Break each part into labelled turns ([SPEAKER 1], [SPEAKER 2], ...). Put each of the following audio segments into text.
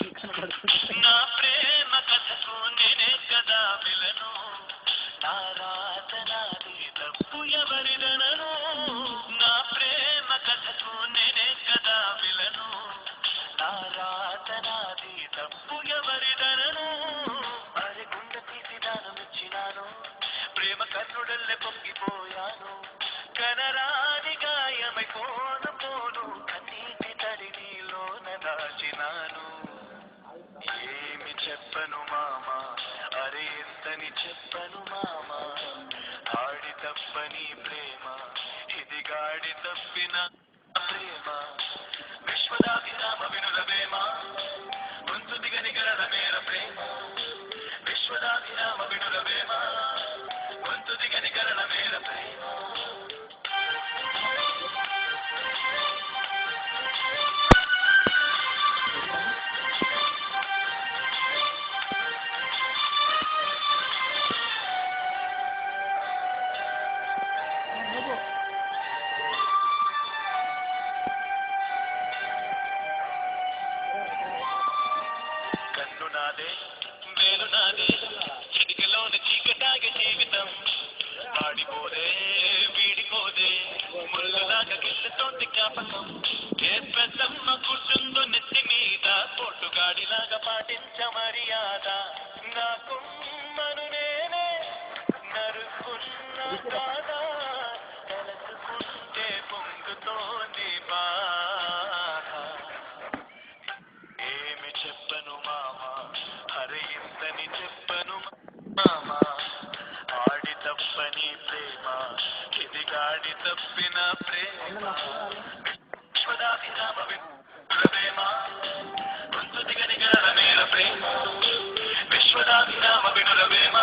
[SPEAKER 1] నా ప్రేమ కథకు నేనే కదా విలను, నా రాత నాది తప్పు ఎవరిదనను. నా ప్రేమ కథకు నేనే కదా విలను, నా రాత నాది తప్పు ఎవరిదనను. అరే గుండె తీసి దానమిచ్చినాను, ప్రేమ కన్నుడల్లే పొంగిపోయాను. కనరాని గాయమై పోను పోను, కన్నీటి తడి నీలోన దాచినాను. ఏమి చెప్పను మామ, అరే ఎంతని చెప్పను మామ. ఆడి తప్పని ప్రేమ, ఇది గాడి తప్పిన ప్రేమ. విశ్వదాభిరామ వినురవేమ, గొంతు దిగని గరళ మేర ప్రేమ. విశ్వదాభిరామ వినురవేమ, గొంతు దిగని గరళ మేర ప్రేమ. కన్ను నాదే, మేలు నాదే, చిటికలోని చీకటాగే జీవితం. పాడిపోదే వీడిపోదే, ముళ్ళలాగా గిల్లుతోంది జ్ఞాపకం. ఏ పెద్దమ్మ కూర్చుందో నెత్తి మీద, పొట్టుగాడిలాగా పాటించ మర్యాద. నా కుమ్మను నేనే నరుకున్నా కాదా, తలచుకుంటే పొంగుతోంది బాధ. ఏమి చెప్పను మామ, అరే ఇంతని చెప్పను మామ. ఆడి తప్పని ప్రేమ, ఇది గాడి తప్పిన ప్రేమ. విశ్వదాభిరామ వినురవేమ, గొంతు దిగని గరళ మేర ప్రేమ. విశ్వదాభిరామ వినురవేమ,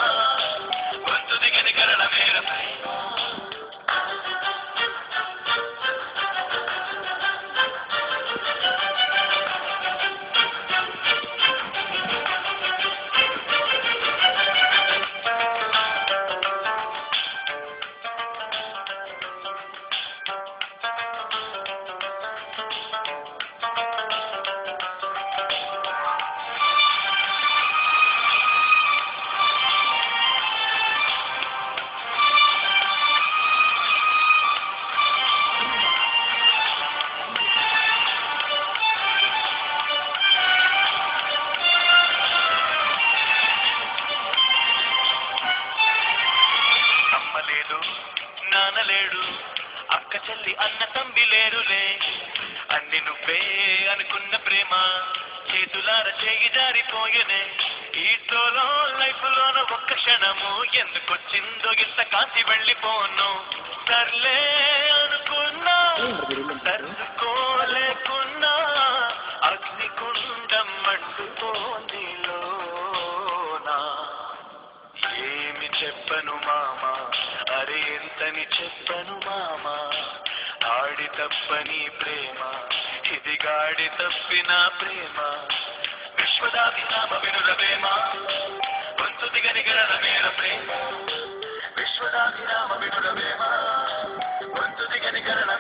[SPEAKER 1] గొంతు దిగని గరళ మేర ప్రేమ. నానలేడు, అక్క చెల్లి అన్న తంబి లేరులే. అన్ని నువ్వే అనుకున్న ప్రేమ, చేతులార చేయి జారిపోయేనే. ఈ తోలో లైఫ్ లోన ఒక్క క్షణము, ఎందుకొచ్చిందో ఇంత కాసి వెళ్ళిపోను. సర్లే అనుకున్నా, తరుచుకోలేకున్నా, అగ్నికుండం మండుతోంది లోనా. ఏమి చెప్పను మామ, అరే ఎంతని చెప్పను మామ. ఆడి తప్పని ప్రేమ, ఇది గాడి తప్పిన ప్రేమ. విశ్వదాభిరామ వినురవేమ, గొంతు దిగని గరళ మేర ప్రేమ. విశ్వదాభిరామ వినురవేమ, గొంతు దిగని గరళ